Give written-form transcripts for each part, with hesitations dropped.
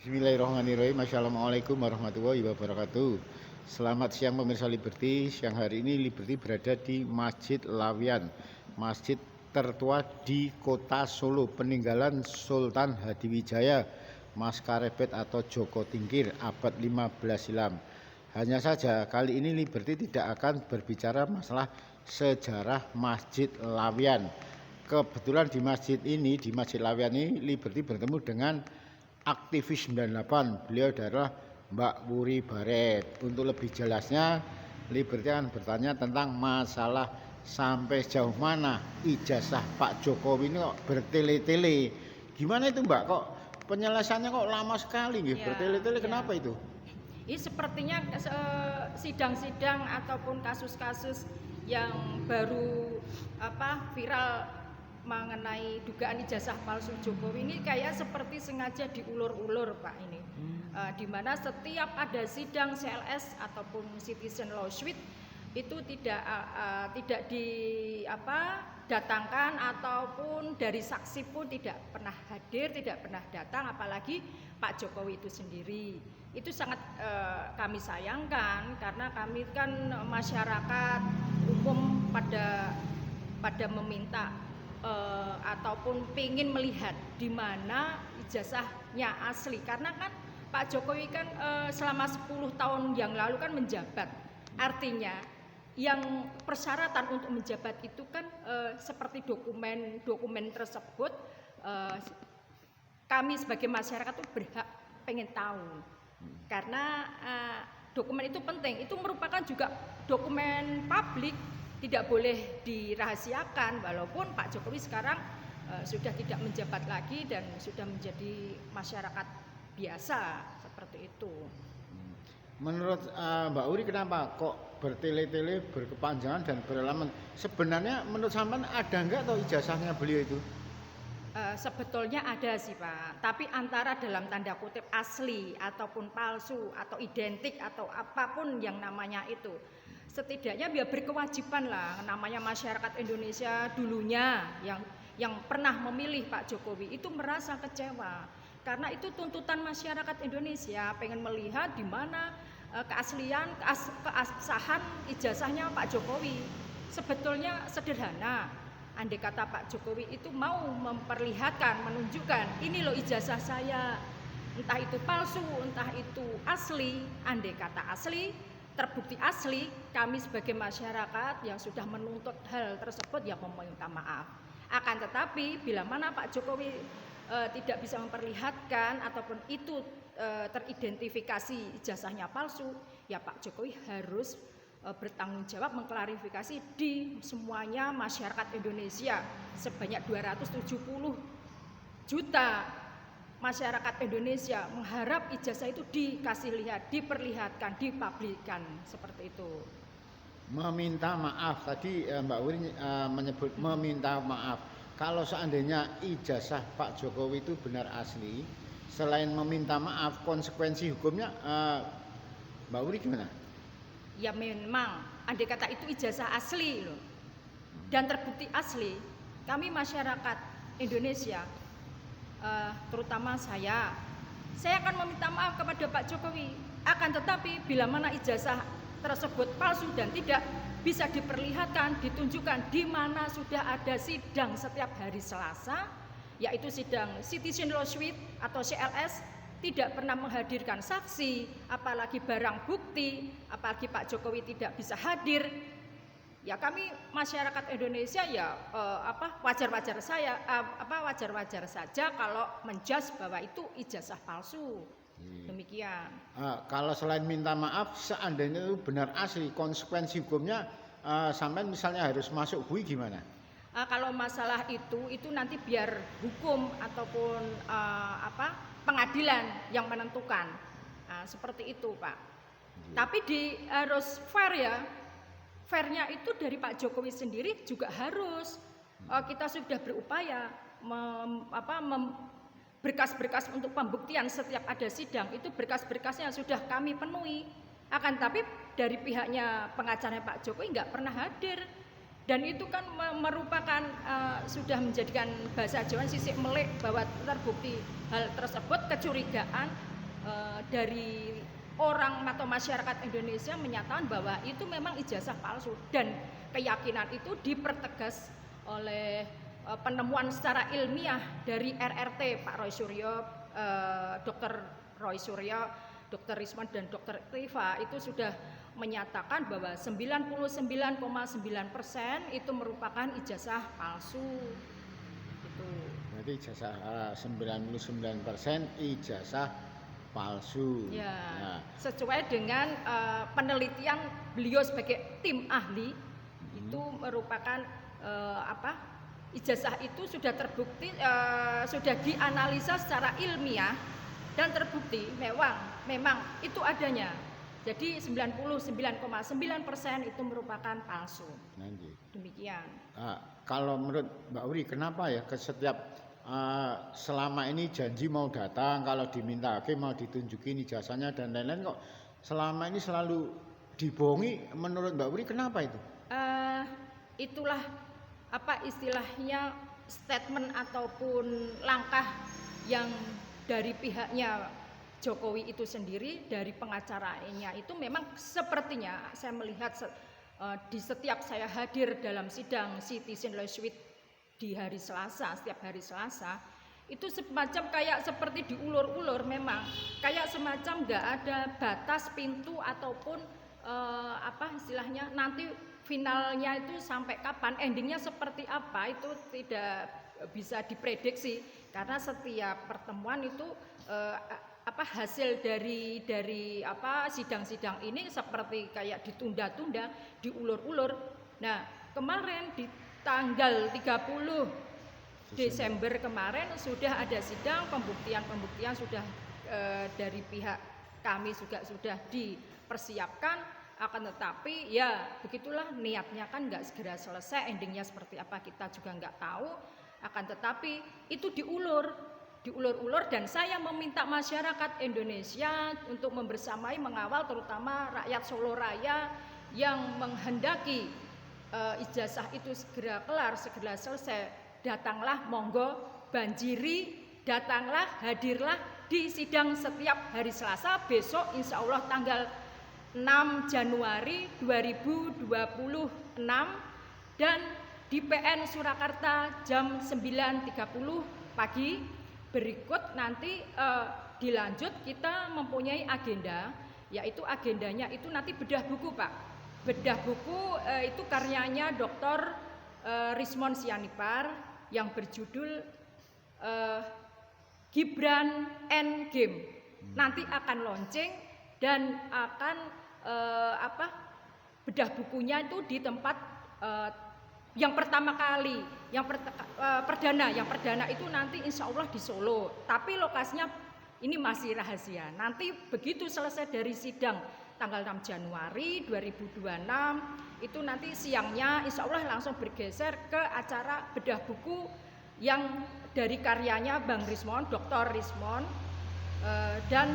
Bismillahirrahmanirrahim. Assalamualaikum warahmatullahi wabarakatuh. Selamat siang pemirsa Liberty. Siang hari ini Liberty berada di Masjid Lawian, masjid tertua di kota Solo, peninggalan Sultan Hadiwijaya Maskarebet atau Joko Tingkir abad 15 silam. Hanya saja kali ini Liberty tidak akan berbicara masalah sejarah Masjid Lawian. Kebetulan di masjid ini, di Masjid Lawian ini, Liberty bertemu dengan aktivis 98. Beliau adalah Mbak Wuri Baret. Untuk lebih jelasnya, Liberty akan bertanya tentang masalah sampai sejauh mana ijazah Pak Jokowi ini kok bertele-tele. Gimana itu Mbak? Kok penjelasannya kok lama sekali gitu? Bertele-tele kenapa itu? Ini sepertinya sidang-sidang ataupun kasus-kasus yang baru viral mengenai dugaan ijazah palsu Jokowi ini kayak seperti sengaja diulur-ulur Pak ini, di mana setiap ada sidang CLS ataupun Citizen Lawsuit itu tidak datangkan ataupun dari saksi pun tidak pernah hadir, tidak pernah datang, apalagi Pak Jokowi itu sendiri. Itu sangat kami sayangkan karena kami kan masyarakat umum pada meminta ataupun ingin melihat di mana ijazahnya asli, karena kan Pak Jokowi kan selama 10 tahun yang lalu kan menjabat, artinya yang persyaratan untuk menjabat itu kan seperti dokumen tersebut, kami sebagai masyarakat tuh berhak pengen tahu karena dokumen itu penting, itu merupakan juga dokumen publik, tidak boleh dirahasiakan. Walaupun Pak Jokowi sekarang sudah tidak menjabat lagi dan sudah menjadi masyarakat biasa seperti itu. Menurut Mbak Uri, kenapa kok bertele-tele, berkepanjangan dan berlama? Sebenarnya menurut sampean ada enggak atau ijazahnya beliau itu? Sebetulnya ada sih Pak, tapi antara dalam tanda kutip asli ataupun palsu atau identik atau apapun yang namanya itu, setidaknya biar berkewajiban lah, namanya masyarakat Indonesia dulunya yang pernah memilih Pak Jokowi itu merasa kecewa karena itu tuntutan masyarakat Indonesia, pengen melihat di mana keabsahan ijazahnya Pak Jokowi. Sebetulnya sederhana, andai kata Pak Jokowi itu mau memperlihatkan, menunjukkan ini loh ijazah saya, entah itu palsu, entah itu asli, andai kata asli, terbukti asli, kami sebagai masyarakat yang sudah menuntut hal tersebut ya meminta maaf. Akan tetapi bila mana Pak Jokowi tidak bisa memperlihatkan ataupun itu teridentifikasi ijazahnya palsu, ya Pak Jokowi harus bertanggung jawab mengklarifikasi di semuanya masyarakat Indonesia sebanyak 270 juta masyarakat Indonesia mengharap ijazah itu dikasih lihat, diperlihatkan, dipublikkan seperti itu. Meminta maaf tadi Mbak Wuri menyebut meminta maaf. Kalau seandainya ijazah Pak Jokowi itu benar asli, selain meminta maaf, konsekuensi hukumnya Mbak Wuri gimana? Ya memang, andai kata itu ijazah asli loh, dan terbukti asli, kami masyarakat Indonesia, terutama saya akan meminta maaf kepada Pak Jokowi. Akan tetapi bila mana ijazah tersebut palsu dan tidak bisa diperlihatkan, ditunjukkan di mana sudah ada sidang setiap hari Selasa, yaitu sidang Citizen Lawsuit atau CLS, tidak pernah menghadirkan saksi, apalagi barang bukti, apalagi Pak Jokowi tidak bisa hadir, ya kami masyarakat Indonesia ya wajar-wajar saja kalau menjudge bahwa itu ijazah palsu. Demikian. Kalau selain minta maaf, seandainya itu benar asli, konsekuensi hukumnya sampai misalnya harus masuk bui gimana? Kalau masalah itu nanti biar hukum ataupun pengadilan yang menentukan, seperti itu Pak. Tapi harus fair ya, fairnya itu dari Pak Jokowi sendiri juga harus. Kita sudah berupaya berkas-berkas untuk pembuktian setiap ada sidang, itu berkas-berkasnya sudah kami penuhi. Akan tapi dari pihaknya pengacaranya Pak Jokowi nggak pernah hadir. Dan itu kan merupakan sudah menjadikan bahasa Jawa sisik melik bahwa terbukti hal tersebut, kecurigaan dari orang atau masyarakat Indonesia menyatakan bahwa itu memang ijazah palsu, dan keyakinan itu dipertegas oleh penemuan secara ilmiah dari RRT Pak Roy Suryo, Dr. Roy Suryo, Dr. Rismon dan Dr. Tifa itu sudah menyatakan bahwa 99,9% itu merupakan ijazah palsu. Itu. Berarti ijazah 99% ijazah palsu. Ya, Nah, sesuai dengan penelitian beliau sebagai tim ahli itu merupakan ijazah itu sudah terbukti, sudah dianalisa secara ilmiah dan terbukti memang itu adanya. Jadi 99,9% itu merupakan palsu. nanti. Demikian. Kalau menurut Mbak Uri, kenapa ya ke setiap selama ini janji mau datang, kalau diminta mau ditunjukin ijazahnya dan lain-lain, kok selama ini selalu dibohongi? Menurut Mbak Uri kenapa itu? Itulah istilahnya statement ataupun langkah yang dari pihaknya Jokowi itu sendiri, dari pengacaranya itu memang sepertinya saya melihat di setiap saya hadir dalam sidang citizen lawsuit di hari Selasa, setiap hari Selasa itu semacam kayak seperti diulur-ulur, memang kayak semacam nggak ada batas pintu ataupun istilahnya nanti finalnya itu sampai kapan, endingnya seperti apa itu tidak bisa diprediksi, karena setiap pertemuan itu hasil dari sidang-sidang ini seperti kayak ditunda-tunda, diulur-ulur. Nah, kemarin di tanggal 30 Desember kemarin sudah ada sidang, pembuktian sudah dari pihak kami juga sudah dipersiapkan, akan tetapi ya begitulah niatnya kan nggak segera selesai, endingnya seperti apa kita juga nggak tahu, akan tetapi itu diulur-ulur dan saya meminta masyarakat Indonesia untuk membersamai mengawal, terutama rakyat Solo Raya yang menghendaki ijazah itu segera kelar, segera selesai. Datanglah, monggo, banjiri, datanglah, hadirlah di sidang setiap hari Selasa. Besok insya Allah tanggal 6 Januari 2026 dan di PN Surakarta jam 9.30 pagi. Berikut nanti dilanjut kita mempunyai agenda, yaitu agendanya itu nanti bedah buku, Pak. Bedah buku itu karyanya Dr. Rismon Sianipar yang berjudul Gibran Endgame. Nanti akan launching dan akan bedah bukunya itu di tempat yang pertama kali, yang perdana itu nanti insya Allah di Solo. Tapi lokasinya ini masih rahasia. Nanti begitu selesai dari sidang tanggal 6 Januari 2026 itu nanti siangnya insya Allah langsung bergeser ke acara bedah buku yang dari karyanya Bang Rismon, Dr. Rismon, dan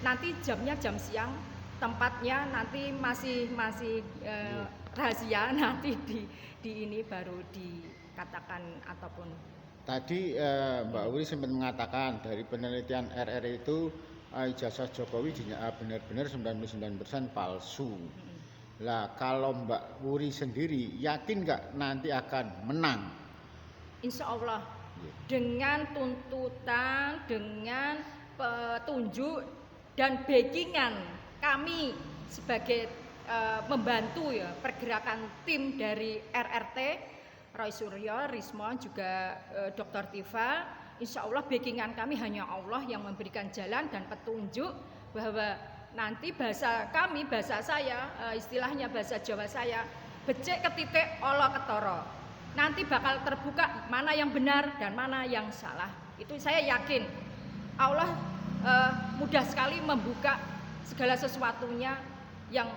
nanti jamnya jam siang. Tempatnya nanti masih rahasia, nanti di ini baru dikatakan ataupun. Tadi Mbak Uri sempat mengatakan dari penelitian RR itu ijazah Jokowi benar-benar 99% palsu. Lah kalau Mbak Uri sendiri yakin nggak nanti akan menang? Insya Allah dengan tuntutan, dengan petunjuk dan backingan kami sebagai membantu ya pergerakan tim dari RRT Roy Suryo, Rismon juga Dr. Tifa. Insya Allah backingan kami hanya Allah yang memberikan jalan dan petunjuk bahwa nanti bahasa saya, istilahnya bahasa Jawa saya, becek ketitik olo ketoro. Nanti bakal terbuka mana yang benar dan mana yang salah. Itu saya yakin Allah mudah sekali membuka segala sesuatunya, yang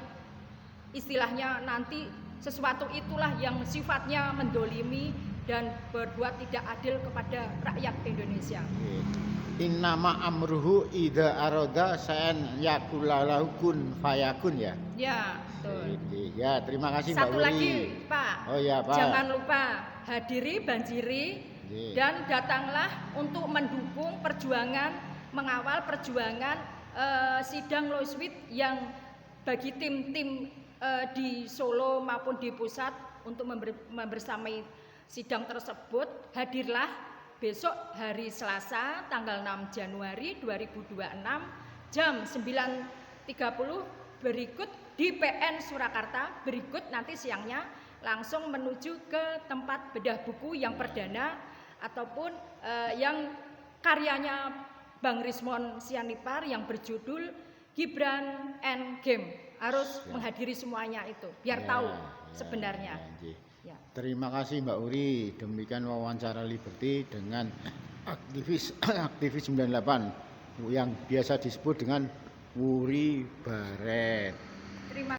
istilahnya nanti sesuatu itulah yang sifatnya mendolimi dan berbuat tidak adil kepada rakyat Indonesia. Innama amruhu idza arada sa'an yakulalahu kun fayakun ya. Ya, betul. Ya, terima kasih Mbak Uri. Satu lagi, Pak. Oh ya, Pak. Jangan lupa hadiri banjiri dan datanglah untuk mendukung perjuangan mengawal perjuangan sidang Loiswit yang bagi tim-tim di Solo maupun di pusat untuk membersamai sidang tersebut. Hadirlah besok hari Selasa tanggal 6 Januari 2026 jam 9.30 berikut di PN Surakarta. Berikut nanti siangnya langsung menuju ke tempat bedah buku yang perdana ataupun yang karyanya Bang Rismon Sianipar yang berjudul Gibran and Game. Harus menghadiri semuanya itu biar tahu sebenarnya. Ya. Terima kasih Mbak Uri. Demikian wawancara Liberty dengan aktivis 98 yang biasa disebut dengan Wuri Baret. Terima